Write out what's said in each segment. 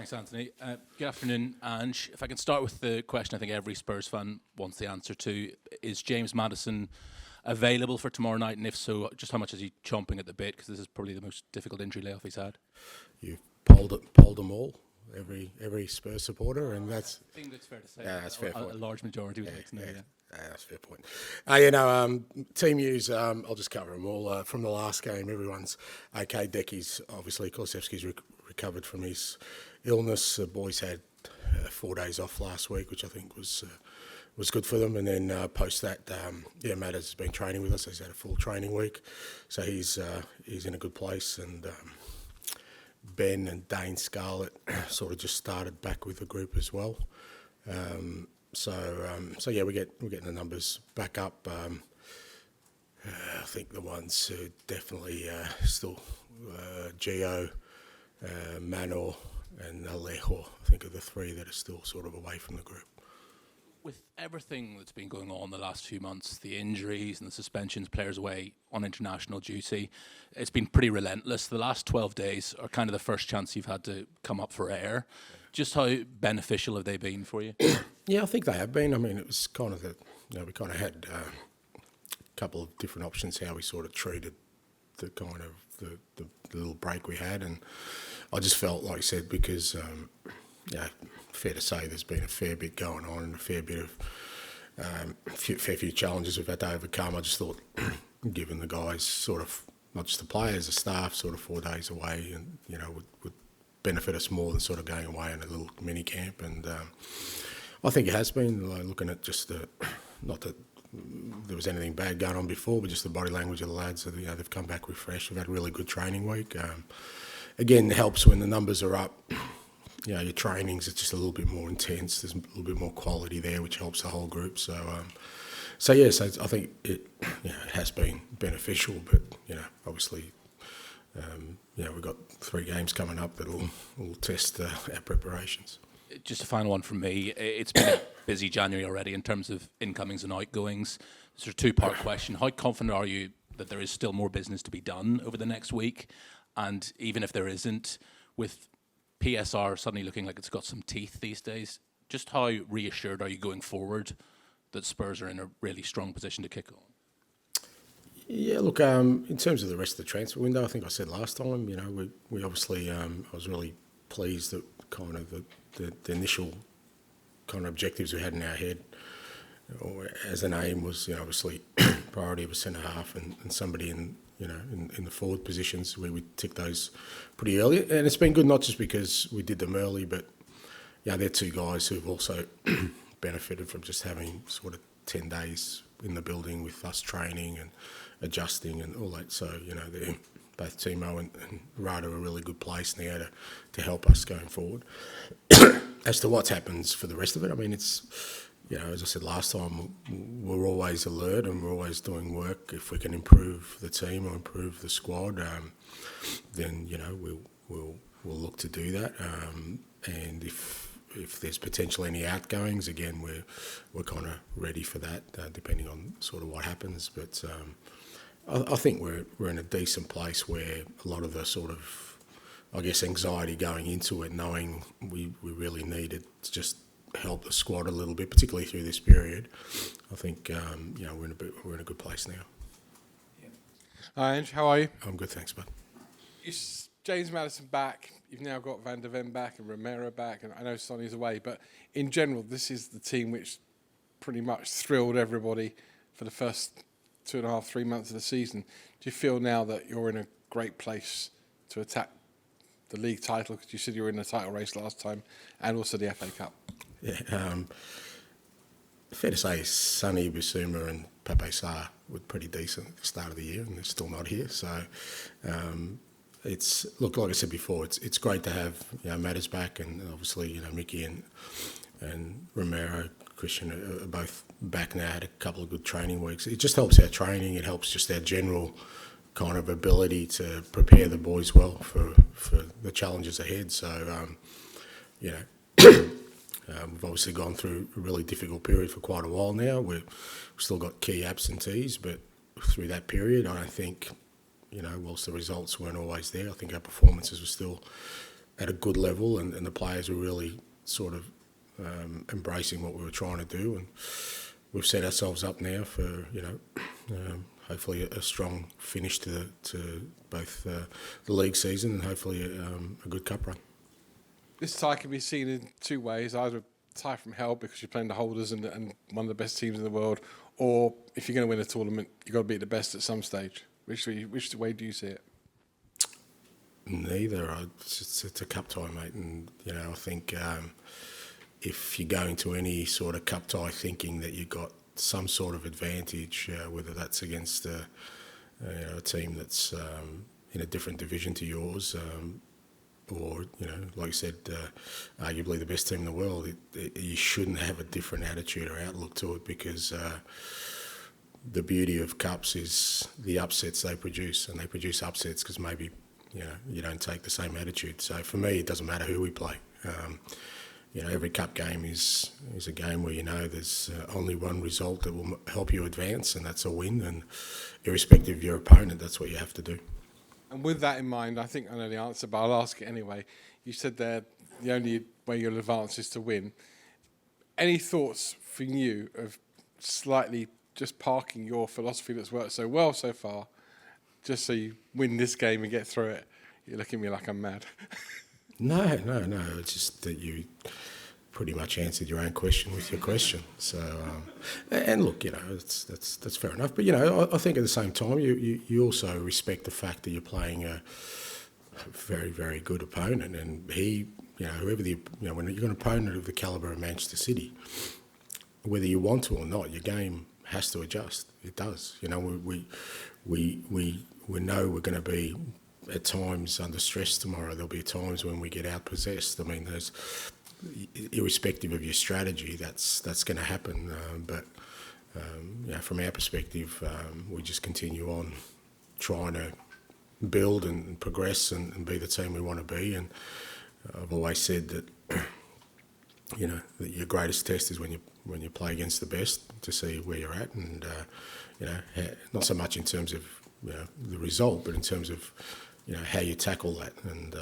Thanks, Anthony. Good afternoon, Ange. If I can start with the question I think every Spurs fan wants the answer to. Is James Maddison available for tomorrow night? And if so, just how much is he chomping at the bit? Because this is probably the most difficult injury layoff he's had. You've polled them all, every Spurs supporter, and that's... I think that's fair to say. Yeah, that's fair point. A large majority would like to know, yeah. That's a fair point. Team news, I'll just cover them all. From the last game, everyone's okay. Decky's, obviously, Kulusevski's recovered from his illness. The boys had 4 days off last week, which I think was good for them. And then post that, Matt has been training with us. He's had a full training week. So he's in a good place. And Ben and Dane Scarlett sort of just started back with the group as well. So we're getting the numbers back up. I think the ones who definitely still Gio, Manor and Alejo, I think are the three that are still sort of away from the group. With everything that's been going on the last few months, the injuries and the suspensions, players away on international duty, it's been pretty relentless. The last 12 days are kind of the first chance you've had to come up for air. Just how beneficial have they been for you? Yeah, I think they have been. I mean, it was kind of we kind of had a couple of different options how we sort of treated the kind of the little break we had, and I just felt, like I said, because fair to say there's been a fair bit going on and a fair bit of fair few challenges we've had to overcome. I just thought, given the guys sort of, not just the players, the staff, sort of 4 days away, and would benefit us more than sort of going away in a little mini camp. And I think it has been, like, looking at just not that there was anything bad going on before, but just the body language of the lads. They've come back refreshed. We've had a really good training week. Again, it helps when the numbers are up. Your trainings, it's just a little bit more intense. There's a little bit more quality there, which helps the whole group. So I think it has been beneficial. But obviously, we've got 3 games coming up that will test our preparations. Just a final one from me. It's been a busy January already in terms of incomings and outgoings. It's a 2-part question. How confident are you that there is still more business to be done over the next week? And even if there isn't, with PSR suddenly looking like it's got some teeth these days, just how reassured are you going forward that Spurs are in a really strong position to kick on? Yeah, look, in terms of the rest of the transfer window, I think I said last time, we obviously, I was really pleased that kind of the initial kind of objectives we had in our head, or as an aim, was obviously priority of a centre half and somebody in the forward positions. We would tick those pretty early, and it's been good not just because we did them early, but they're 2 guys who've also benefited from just having sort of 10 days in the building with us training and adjusting and all that. So they're both Timo and Rada are a really good place now to help us going forward. As to what happens for the rest of it, I mean, it's, as I said last time, we're always alert and we're always doing work. If we can improve the team or improve the squad, then we'll look to do that. And if there's potentially any outgoings, again, we're kind of ready for that, depending on sort of what happens. But I think we're in a decent place where a lot of the sort of, I guess, anxiety going into it, knowing we really needed to just help the squad a little bit, particularly through this period. I think we're in a good place now. Yeah. Hi, Ange. How are you? I'm good, thanks, bud. Is James Maddison back? You've now got Van der Ven back and Romero back, and I know Sonny's away, but in general, this is the team which pretty much thrilled everybody for the first 2.5, 3 months of the season. Do you feel now that you're in a great place to attack the league title, because you said you were in the title race last time, and also the FA Cup? Yeah, fair to say Sonny, Bissouma and Sarr were pretty decent at the start of the year, and they're still not here. So it's, look, like I said before, it's great to have Matters back, and obviously Mickey and Romero, Christian are both back now. Had a couple of good training weeks. It just helps our training. It helps just our general kind of ability to prepare the boys well for the challenges ahead. So we've obviously gone through a really difficult period for quite a while now. We've still got key absentees, but through that period, I don't think, whilst the results weren't always there, I think our performances were still at a good level, and the players were really sort of embracing what we were trying to do, and we've set ourselves up now for hopefully a strong finish to both the league season and hopefully a good cup run. This tie can be seen in two ways: either a tie from hell because you're playing the holders and one of the best teams in the world, or if you're going to win a tournament, you've got to beat the best at some stage. Which way do you see it? Neither. It's a cup tie, mate, and I think if you go into any sort of cup tie thinking that you've got some sort of advantage, whether that's against a team that's in a different division to yours, or like you said, arguably the best team in the world, you shouldn't have a different attitude or outlook to it, because the beauty of cups is the upsets they produce, and they produce upsets because maybe you don't take the same attitude. So for me, it doesn't matter who we play. Every cup game is a game where there's only one result that will help you advance, and that's a win. And irrespective of your opponent, that's what you have to do. And with that in mind, I think I know the answer, but I'll ask it anyway. You said there the only way you'll advance is to win. Any thoughts from you of slightly just parking your philosophy that's worked so well so far, just so you win this game and get through it? You look at me like I'm mad. No. It's just that you pretty much answered your own question with your question. So, and look, that's fair enough. But I think at the same time, you also respect the fact that you're playing a very, very good opponent, and he, whoever when you've got an opponent of the calibre of Manchester City, whether you want to or not, your game has to adjust. It does. We know we're going to be at times under stress tomorrow. There'll be times when we get outpossessed. I mean, there's, irrespective of your strategy, that's going to happen. But from our perspective, we just continue on trying to build and progress and be the team we want to be. And I've always said that that your greatest test is when you play against the best, to see where you're at, and not so much in terms of the result, but in terms of how you tackle that. And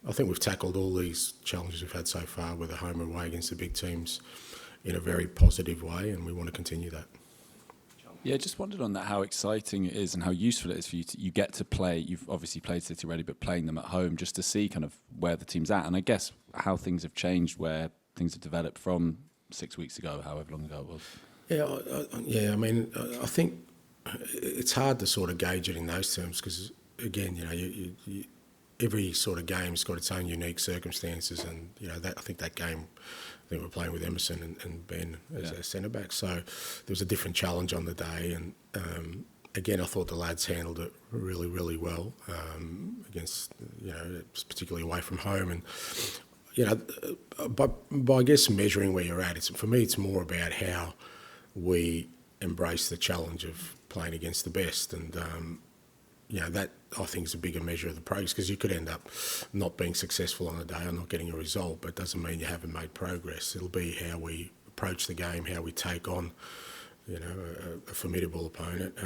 I think we've tackled all these challenges we've had so far, whether home or away against the big teams, in a very positive way, and we want to continue that. Yeah, just wondered on that, how exciting it is and how useful it is for you. You get to play, you've obviously played City already, but playing them at home just to see kind of where the team's at, and I guess how things have changed, where things have developed from 6 weeks ago, however long ago it was. I mean, I think it's hard to sort of gauge it in those terms, because again, you every sort of game's got its own unique circumstances, and I think that game, I think we're playing with Emerson and Ben as our centre back, so there was a different challenge on the day, and again, I thought the lads handled it really, really well against, particularly away from home, and but I guess measuring where you're at, for me, it's more about how we embrace the challenge of playing against the best, and that I think is a bigger measure of the progress, because you could end up not being successful on a day or not getting a result, but it doesn't mean you haven't made progress. It'll be how we approach the game, how we take on a formidable opponent.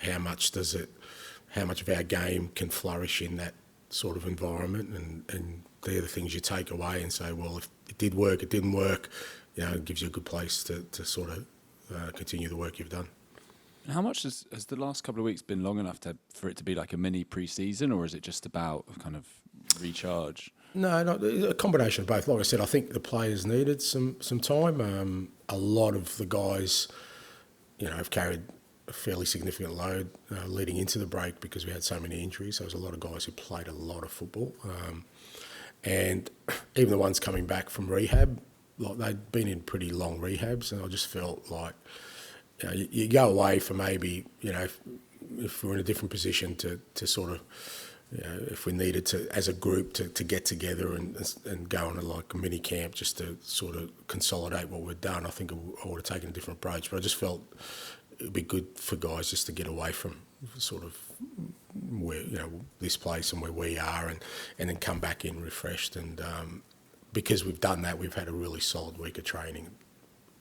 How much of our game can flourish in that sort of environment, and they're the things you take away and say, well, if it did work, it didn't work. It gives you a good place to sort of continue the work you've done. And how much has the last couple of weeks been long enough for it to be like a mini pre-season, or is it just about kind of recharge? No, a combination of both. Like I said, I think the players needed some time. A lot of the guys, have carried a fairly significant load leading into the break, because we had so many injuries. So there was a lot of guys who played a lot of football. And even the ones coming back from rehab, like they'd been in pretty long rehabs, and I just felt like, you go away for maybe, if we're in a different position to sort of, if we needed to, as a group, to get together and go on a mini camp just to sort of consolidate what we'd done, I think I would have taken a different approach. But I just felt it'd be good for guys just to get away from sort of where, this place and where we are, and then come back in refreshed. And because we've done that, we've had a really solid week of training.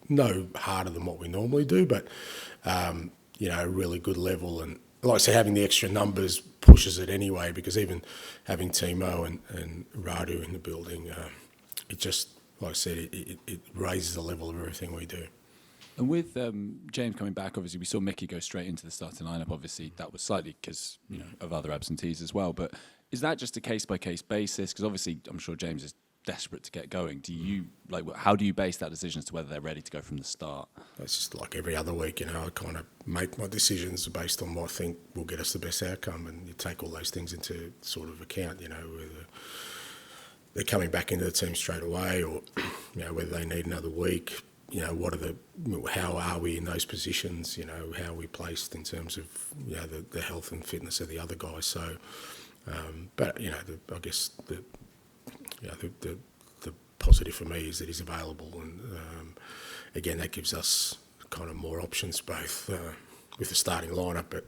No harder than what we normally do, but a really good level, and like I say, having the extra numbers pushes it anyway, because even having Timo and Radu in the building, it just, like I said, it raises the level of everything we do. And with James coming back, obviously we saw Mickey go straight into the starting lineup. Obviously that was slightly because of other absentees as well. But is that just a case-by-case basis? Because obviously I'm sure James is desperate to get going. Do you how do you base that decision as to whether they're ready to go from the start? It's just like every other week, I kind of make my decisions based on what I think will get us the best outcome, and you take all those things into sort of account, whether they're coming back into the team straight away, or whether they need another week. How are we in those positions? How are we placed in terms of the health and fitness of the other guys? So, but I guess the positive for me is that he's available, and again that gives us kind of more options, both with the starting lineup, but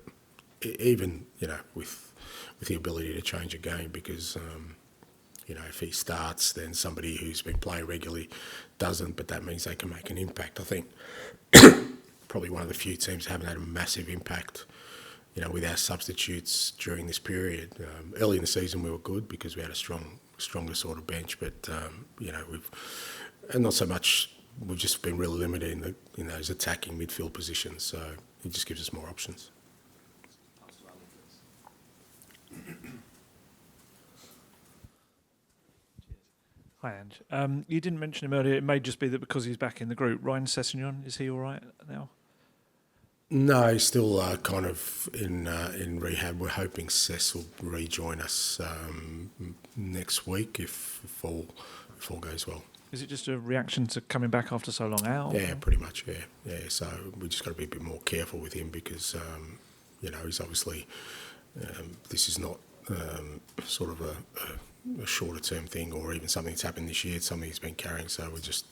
even with the ability to change a game, because if he starts, then somebody who's been playing regularly doesn't, but that means they can make an impact. I think probably one of the few teams that haven't had a massive impact with our substitutes during this period. Early in the season we were good because we had a stronger sort of bench, but not so much. We've just been really limited in those attacking midfield positions, so it just gives us more options. Hi, Ange. You didn't mention him earlier. It may just be that because he's back in the group. Ryan Sessegnon, is he all right now? No, he's still kind of in rehab. We're hoping Sess will rejoin us next week if all goes well. Is it just a reaction to coming back after so long out? Yeah, pretty much. Yeah. So we just got to be a bit more careful with him, because he's obviously this is not sort of a shorter term thing, or even something that's happened this year. It's something he's been carrying. So we're just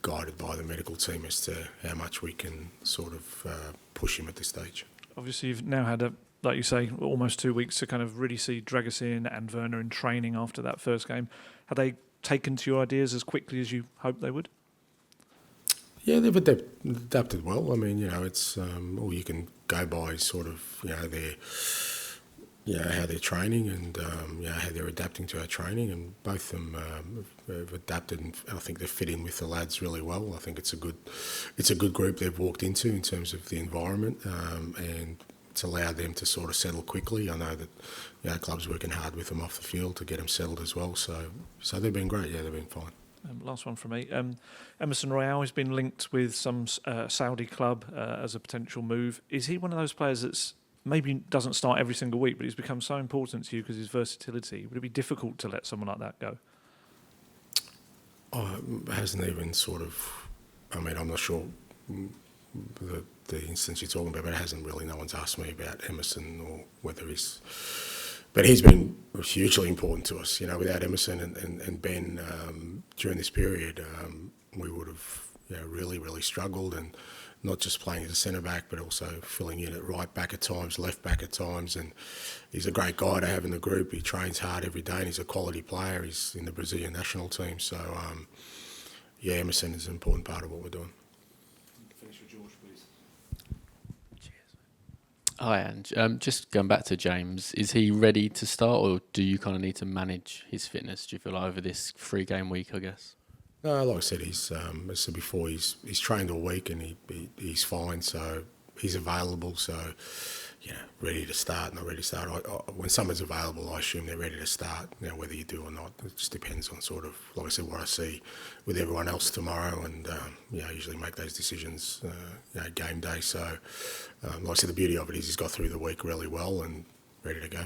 guided by the medical team as to how much we can sort of push him at this stage. Obviously, you've now had, like you say, almost 2 weeks to kind of really see Dragusin and Werner in training after that first game. Have they taken to your ideas as quickly as you hoped they would? Yeah, they've adapted well. I mean, it's all you can go by is sort of their how they're training, and how they're adapting to our training, and both of them have adapted, and I think they fit in with the lads really well. I think it's a good group they've walked into in terms of the environment, and it's allowed them to sort of settle quickly. I know that club's working hard with them off the field to get them settled as well. So they've been great. Yeah, they've been fine. Last one from me. Emerson Royal has been linked with some Saudi club as a potential move. Is he one of those players that's maybe doesn't start every single week, but he's become so important to you because of his versatility? Would it be difficult to let someone like that go? It hasn't even sort of. I mean, I'm not sure the instance you're talking about, but it hasn't really. No one's asked me about Emerson or whether he's. But he's been hugely important to us. Without Emerson and Ben during this period, we would have really, really struggled, and not just playing as a centre-back, but also filling in at right back at times, left back at times. And he's a great guy to have in the group. He trains hard every day, and he's a quality player. He's in the Brazilian national team. So, Emerson is an important part of what we're doing. Finish with George, please. Hi, Ange. Just going back to James, is he ready to start, or do you kind of need to manage his fitness, do you feel like, over this 3-game week, I guess? No, like I said, as I said before, he's trained all week, and he's fine. So he's available. So ready to start, not ready to start. When someone's available, I assume they're ready to start. Whether you do or not, it just depends on sort of, like I said, what I see with everyone else tomorrow, and I usually make those decisions game day. So like I said, the beauty of it is he's got through the week really well and ready to go.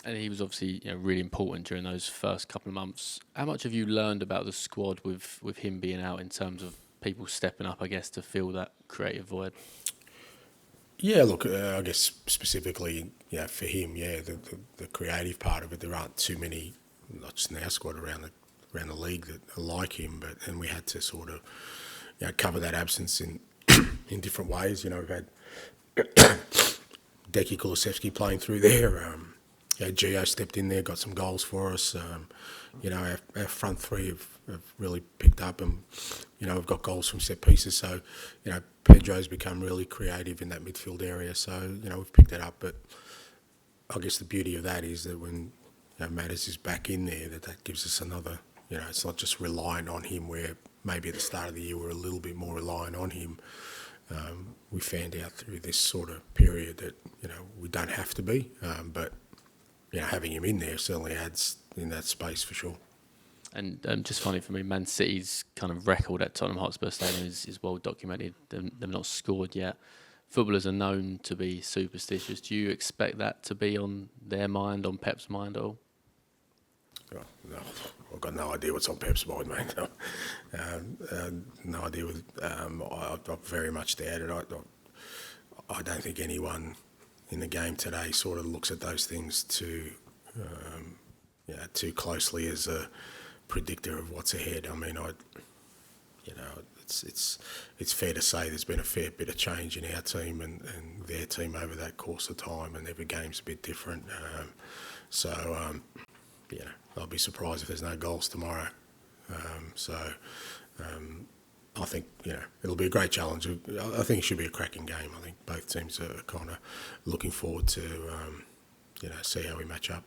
And he was obviously really important during those first couple of months. How much have you learned about the squad with him being out, in terms of people stepping up, I guess, to fill that creative void? Yeah, look, I guess specifically, for him, the creative part of it. There aren't too many, not just in our squad, around the league that are like him. And we had to sort of, cover that absence in in different ways. We've had Deki Kulusevski playing through there. Gio stepped in there, got some goals for us. Our front three have really picked up, and we've got goals from set pieces. So Pedro's become really creative in that midfield area. So we've picked it up. But I guess the beauty of that is that when Maddis is back in there, that gives us another. It's not just reliant on him. Where maybe at the start of the year we're a little bit more reliant on him. We found out through this sort of period that we don't have to be, but having him in there certainly adds in that space for sure. And just funny for me, Man City's kind of record at Tottenham Hotspur Stadium is well documented. They've not scored yet. Footballers are known to be superstitious. Do you expect that to be on their mind, on Pep's mind at all? Oh, no, I've got no idea what's on Pep's mind, mate. No idea. I very much doubt it. I don't think anyone in the game today sort of looks at those things too closely as a predictor of what's ahead. I mean, it's fair to say there's been a fair bit of change in our team and their team over that course of time, and every game's a bit different. I'll be surprised if there's no goals tomorrow. I think it'll be a great challenge. I think it should be a cracking game. I think both teams are kind of looking forward to see how we match up.